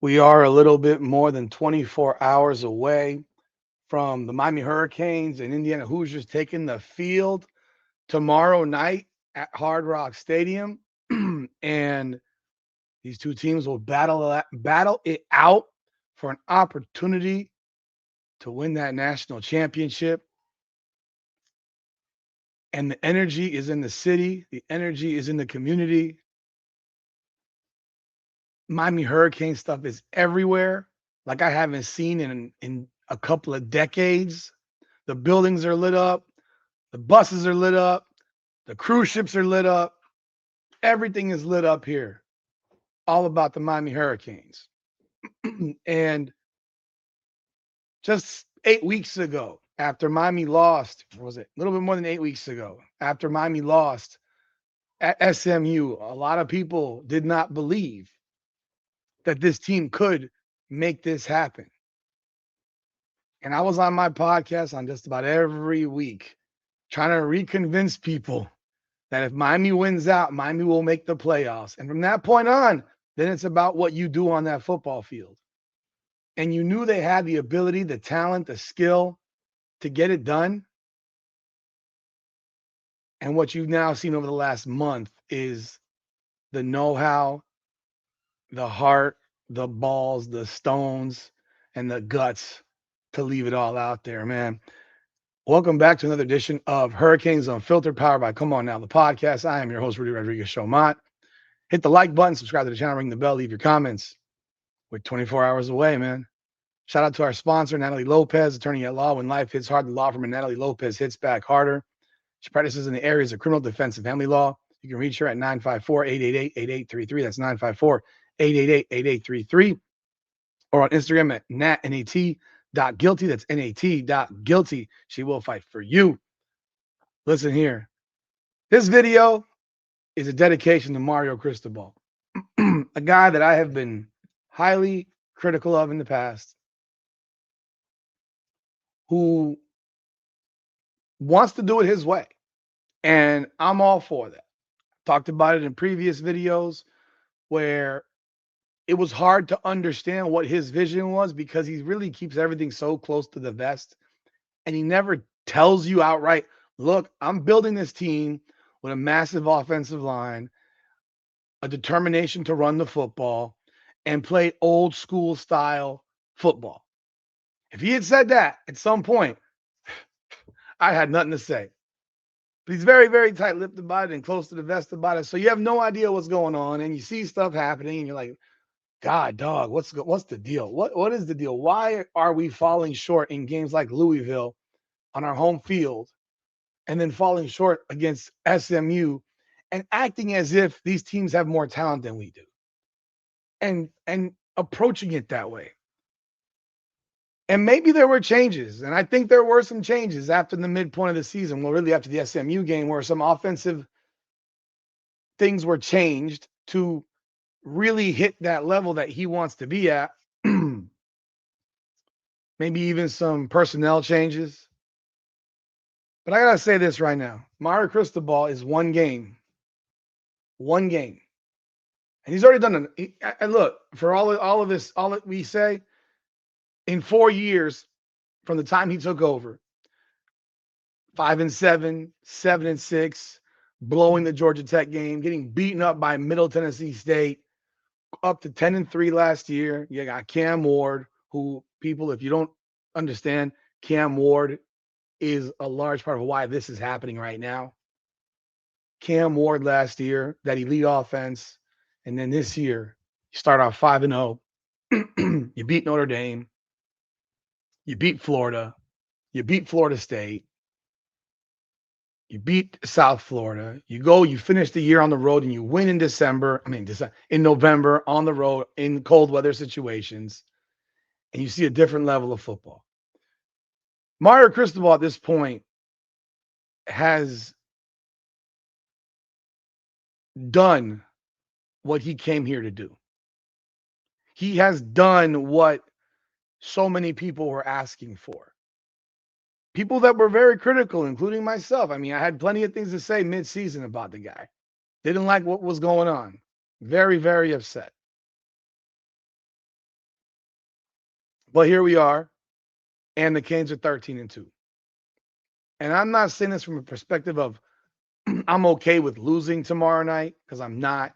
We are a little bit more than 24 hours away from the Miami Hurricanes and Indiana Hoosiers taking the field tomorrow night at Hard Rock Stadium. And these two teams will battle it out for an opportunity to win that national championship. And the energy is in the city, the energy is in the community. Miami Hurricane stuff is everywhere, like I haven't seen in a couple of decades. The buildings are lit up, the buses are lit up, the cruise ships are lit up. Everything is lit up here, all about the Miami Hurricanes. And just 8 weeks ago, after Miami lost, was it a little bit more than 8 weeks ago, after Miami lost at SMU, a lot of people did not believe that this team could make this happen. And I was on my podcast on just about every week trying to reconvince people that if Miami wins out, Miami will make the playoffs. And from that point on, then it's about what you do on that football field. And you knew they had the ability, the talent, the skill to get it done. And what you've now seen over the last month is the know how, the heart, the balls, the stones, and the guts to leave it all out there, man. Welcome back to another edition of Hurricanes Unfiltered, powered by Come On Now, the podcast. I am your host, Rudy Rodriguez Showmont. Hit the like button, subscribe to the channel, ring the bell, leave your comments. We're 24 hours away, man. Shout out to our sponsor, Natalie Lopez, attorney at law. When life hits hard, the law firm of Natalie Lopez hits back harder. She practices in the areas of criminal defense and family law. You can reach her at 954-888-8833. That's 954-888-8833. Or on Instagram at nat.guilty. That's nat.guilty. She will fight for you. Listen here. This video is a dedication to Mario Cristobal, a guy that I have been highly critical of in the past, who wants to do it his way. And I'm all for that. Talked about it in previous videos where it was hard to understand what his vision was because he really keeps everything so close to the vest. And he never tells you outright, look, I'm building this team with a massive offensive line, a determination to run the football, and play old school style football. If he had said that at some point, I had nothing to say. But he's very, very tight lipped about it and close to the vest about it. So you have no idea what's going on. And you see stuff happening and you're like, God, dog, what's the deal? What is the deal? Why are we falling short in games like Louisville on our home field and then falling short against SMU and acting as if these teams have more talent than we do? And approaching it that way. And maybe there were changes, and I think there were some changes after the midpoint of the season, well, really after the SMU game, where some offensive things were changed to really hit that level that he wants to be at. Maybe even some personnel changes. But I gotta say this right now: Mario Cristobal is one game, and he's already done it. And look, for all of this, all that we say, in 4 years from the time he took over, 5-7, 7-6, blowing the Georgia Tech game, getting beaten up by Middle Tennessee State, up to 10-3 last year. You got Cam Ward, who people, if you don't understand, Cam Ward is a large part of why this is happening right now. Cam Ward last year, that elite offense, and then this year, you start off 5-0. You beat Notre Dame. You beat Florida. You beat Florida State. You beat South Florida. You finish the year on the road and you win in December. In November on the road in cold weather situations. And you see a different level of football. Mario Cristobal at this point has done what he came here to do. He has done what so many people were asking for. People that were very critical, including myself. I had plenty of things to say mid-season about the guy. Didn't like what was going on. Very, very upset. But here we are, and the Canes are 13-2. And I'm not saying this from a perspective of I'm okay with losing tomorrow night, because I'm not.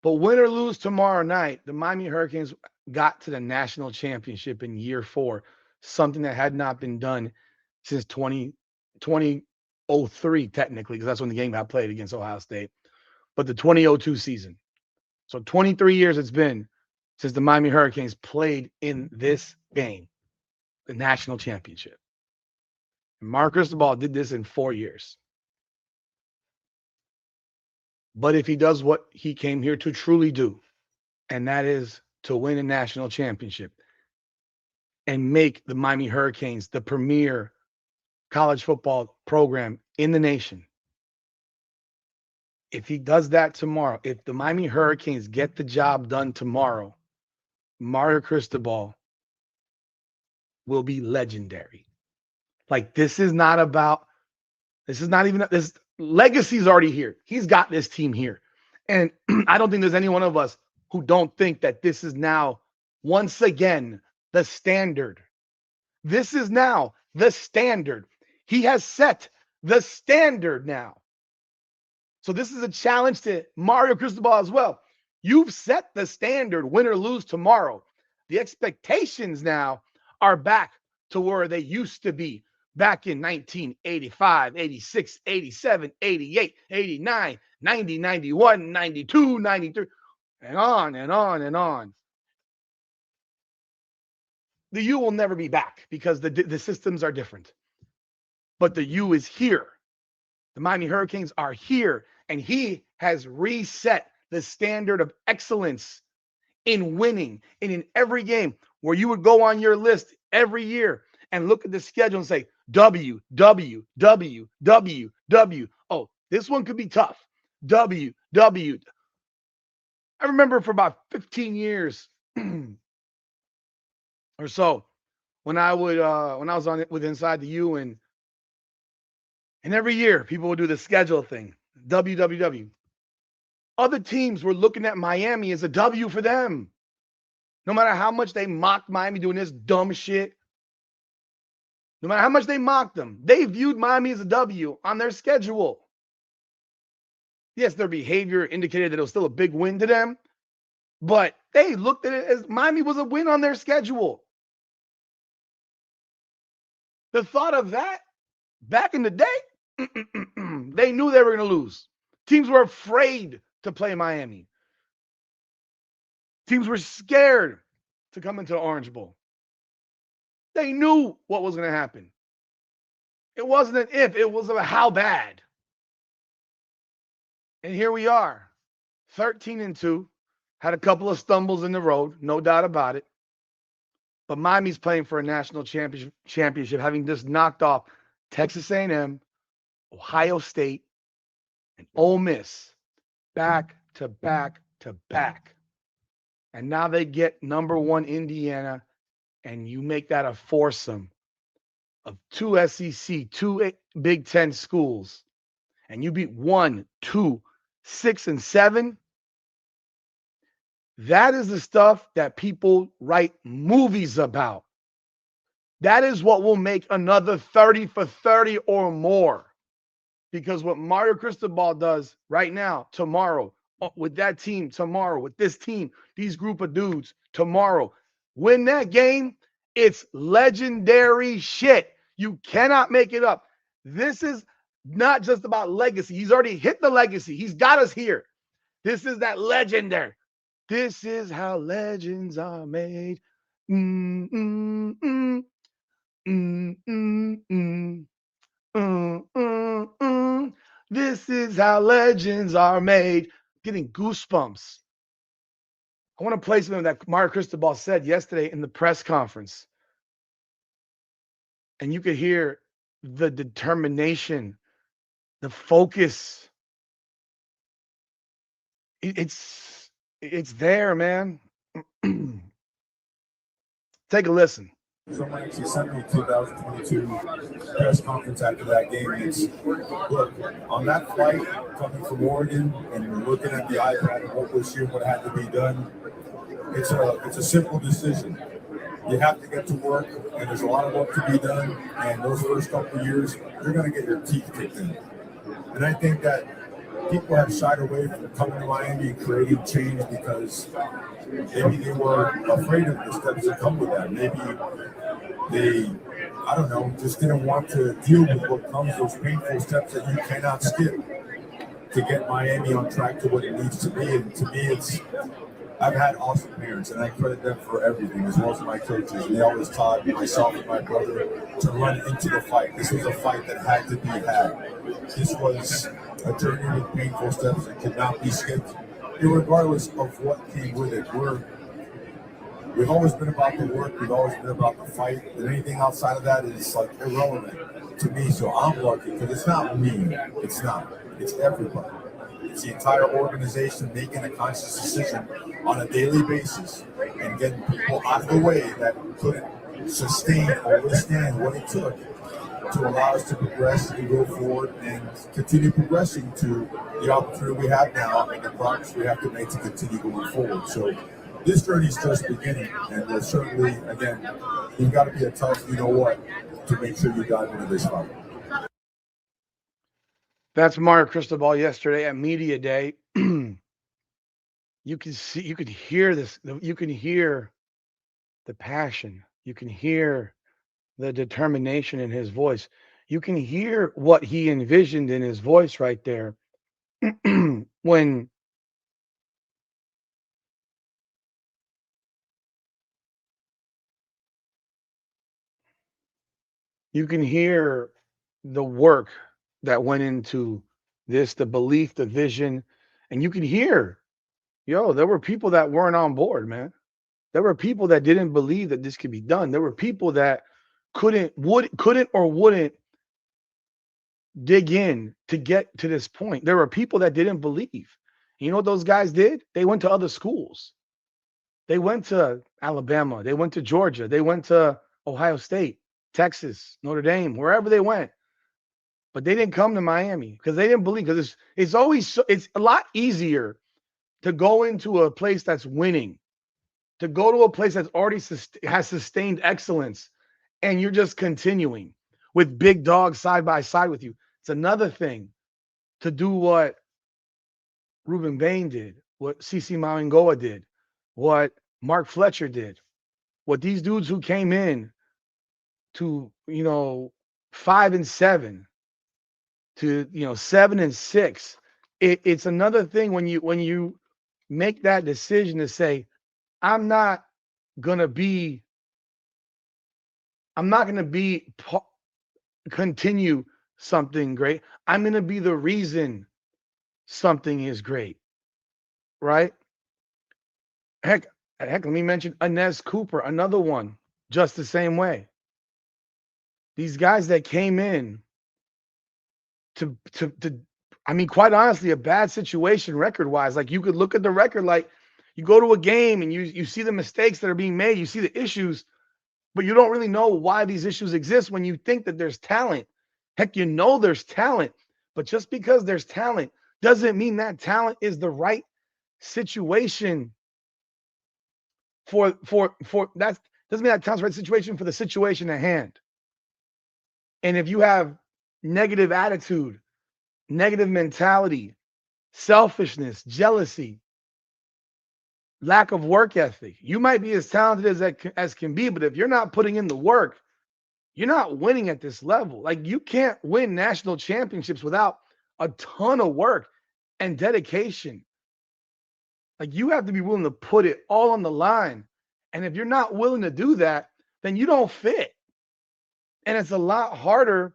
But win or lose tomorrow night, the Miami Hurricanes got to the national championship in year 4, something that had not been done since 2003, technically, because that's when the game got played against Ohio State. But the 2002 season. So 23 years it's been since the Miami Hurricanes played in this game, the national championship. And Mario Cristobal did this in 4 years. But if he does what he came here to truly do, and that is to win a national championship and make the Miami Hurricanes the premier college football program in the nation, if he does that tomorrow, if the Miami Hurricanes get the job done tomorrow, Mario Cristobal will be legendary. Like, this is not even, this legacy is already here. He's got this team here. And I don't think there's any one of us who don't think that this is now, once again, the standard. This is now the standard. He has set the standard now. So this is a challenge to Mario Cristobal as well. You've set the standard, win or lose tomorrow. The expectations now are back to where they used to be back in 1985, 86, 87, 88, 89, 90, 91, 92, 93, and on and on and on. The U will never be back because the systems are different. But the U is here. The Miami Hurricanes are here, and he has reset the standard of excellence in winning and in every game, where you would go on your list every year and look at the schedule and say, W, W, W, W, W. Oh, this one could be tough. W, W. I remember for about 15 years or so when I was on it with Inside the U, and every year people would do the schedule thing, WWW. Other teams were looking at Miami as a W for them. No matter how much they mocked Miami doing this dumb shit, no matter how much they mocked them, they viewed Miami as a W on their schedule. Yes, their behavior indicated that it was still a big win to them, but they looked at it as Miami was a win on their schedule. The thought of that back in the day, they knew they were going to lose. Teams were afraid to play Miami. Teams were scared to come into the Orange Bowl. They knew what was going to happen. It wasn't an if, it was a how bad. And here we are, 13-2, had a couple of stumbles in the road, no doubt about it. But Miami's playing for a national championship, having just knocked off Texas A&M, Ohio State, and Ole Miss back to back to back. And now they get number 1 Indiana, and you make that a foursome of 2 SEC, 2 Big Ten schools, and you beat 1, 2, 6, and 7. That is the stuff that people write movies about. That is what will make another 30 for 30 or more. Because what Mario Cristobal does right now, tomorrow, with that team, tomorrow, with this team, these group of dudes, tomorrow, win that game, it's legendary shit. You cannot make it up. This is not just about legacy. He's already hit the legacy. He's got us here. This is that legendary. This is how legends are made. Mm, mm, mm. Mm, mm, mm. Mm, mm, mm. This is how legends are made. Getting goosebumps. I want to play something that Mario Cristobal said yesterday in the press conference. And you could hear the determination, the focus. It's there, man. Take a listen. Someone actually sent me 2022 press conference after that game. It's, look, on that flight coming from Oregon and looking at the iPad and what was here, what had to be done, it's a simple decision. you have to get to work, and there's a lot of work to be done. And those first couple of years, you're going to get your teeth kicked in. And I think that people have shied away from coming to Miami and creating change because maybe they were afraid of the steps that come with that. Maybe they, I don't know, just didn't want to deal with what comes, those painful steps that you cannot skip to get Miami on track to what it needs to be. And to me, I've had awesome parents, and I credit them for everything, as well as my coaches. And they always taught myself and my brother to run into the fight. This was a fight that had to be had. This was a journey with painful steps that could not be skipped, regardless of what came with it. We've always been about the work. We've always been about the fight. And anything outside of that is like irrelevant to me. So I'm lucky because it's not me. It's not. It's everybody. It's the entire organization making a conscious decision on a daily basis and getting people out of the way that couldn't sustain or withstand what it took to allow us to progress and go forward and continue progressing to the opportunity we have now and the progress we have to make to continue going forward. So this journey is just beginning, and certainly, again, you've got to be a tough, you know what, to make sure you dive into this fight. That's Mario Cristobal yesterday at Media Day. You can see, you could hear this, you can hear the passion, you can hear the determination in his voice. You can hear what he envisioned in his voice right there. When you can hear the work that went into this, the belief, the vision, and you can hear, there were people that weren't on board, man. There were people that didn't believe that this could be done. There were people that couldn't or wouldn't dig in to get to this point. There were people that didn't believe. You know what those guys did? They went to other schools. They went to Alabama. They went to Georgia. They went to Ohio State, Texas, Notre Dame, wherever they went. But they didn't come to Miami because they didn't believe. Because it's a lot easier to go into a place that's winning, to go to a place that's already has sustained excellence, and you're just continuing with big dogs side by side with you. It's another thing to do what Ruben Bain did, what CC Malingoa did, what Mark Fletcher did, what these dudes who came in to 5-7 to 7-6. It's another thing when you make that decision to say, I'm not gonna be continue something great. I'm gonna be the reason something is great, right? Heck, let me mention Inez Cooper, another one, just the same way. These guys that came in to I mean, quite honestly, a bad situation record-wise. Like, you could look at the record, like, you go to a game and you see the mistakes that are being made, you see the issues, but you don't really know why these issues exist when you think that there's talent. Heck, there's talent, but just because there's talent doesn't mean that talent is the right situation for that doesn't mean that talent's the right situation for the situation at hand. And if you have negative attitude, negative mentality, selfishness, jealousy, lack of work ethic, you might be as talented as can be, but if you're not putting in the work, you're not winning at this level. Like, you can't win national championships without a ton of work and dedication. Like, you have to be willing to put it all on the line. And if you're not willing to do that, then you don't fit. And it's a lot harder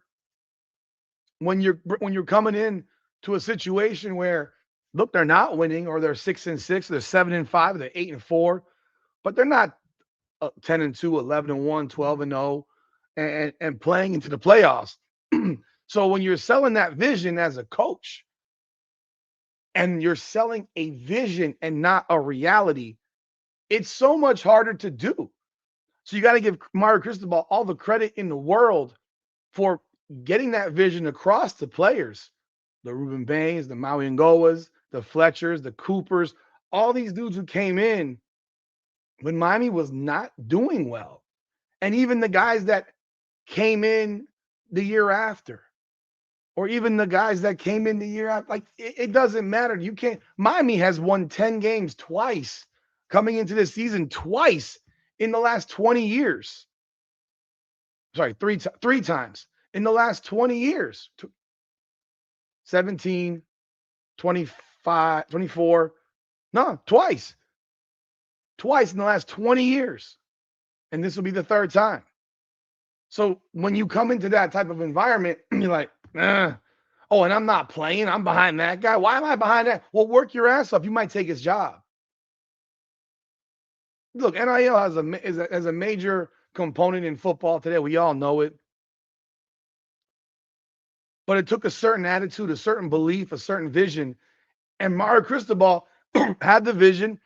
when you're coming in to a situation where, look, they're not winning, or they're 6-6, they're 7-5, they're 8-4, but they're not 10-2, 11-1, 12-0, and playing into the playoffs. So when you're selling that vision as a coach, and you're selling a vision and not a reality, it's so much harder to do. So you got to give Mario Cristobal all the credit in the world for getting that vision across to players. The Ruben Bains, the Maui Ngoas, the Fletchers, the Coopers, all these dudes who came in when Miami was not doing well. And even the guys that came in the year after, or even the guys that came in the year after, like it doesn't matter. You can't. Miami has won 10 games twice coming into this season, twice in the last 20 years. Sorry, three times in the last 20 years. 17, 25, 24. No, twice. Twice in the last 20 years. And this will be the third time. So when you come into that type of environment, you're like, oh, and I'm not playing. I'm behind that guy. Why am I behind that? Well, work your ass off. You might take his job. Look, NIL has a major component in football today. We all know it. But it took a certain attitude, a certain belief, a certain vision. And Mario Cristobal had the vision.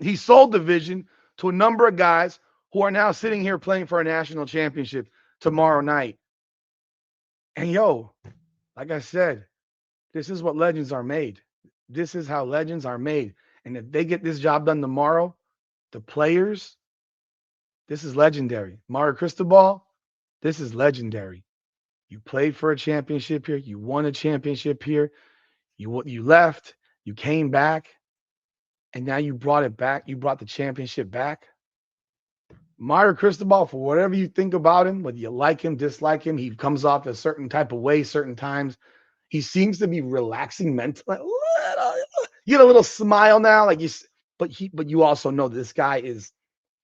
He sold the vision to a number of guys who are now sitting here playing for a national championship tomorrow night. And like I said, this is what legends are made. This is how legends are made. And if they get this job done tomorrow, the players, this is legendary. Mario Cristobal, this is legendary. You played for a championship here. You won a championship here. You left. You came back. And now you brought it back. You brought the championship back. Mario Cristobal, for whatever you think about him, whether you like him, dislike him, he comes off a certain type of way, certain times. He seems to be relaxing mentally. You get a little smile now, but you also know this guy is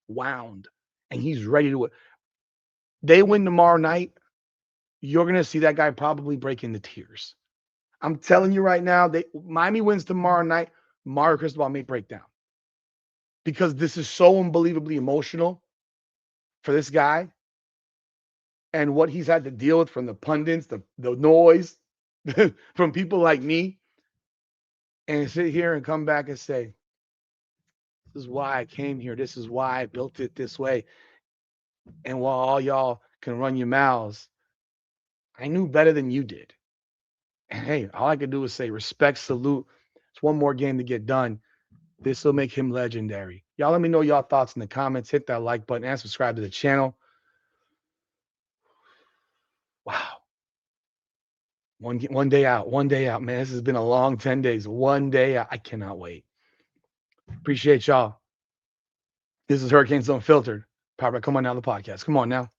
wound and he's ready to. They win tomorrow night. You're gonna see that guy probably break into tears. I'm telling you right now, Miami wins tomorrow night. Mario Cristobal may break down because this is so unbelievably emotional for this guy and what he's had to deal with from the pundits, the noise, from people like me, and sit here and come back and say, this is why I came here. This is why I built it this way. And while all y'all can run your mouths, I knew better than you did. And hey, all I could do is say respect, salute. It's one more game to get done. This will make him legendary. Y'all let me know y'all thoughts in the comments. Hit that like button and subscribe to the channel. Wow. One day out, man. This has been a long 10 days. One day out. I cannot wait. Appreciate y'all. This is Hurricane Zone Filtered. Powered by Come On Now, the podcast. Come on now.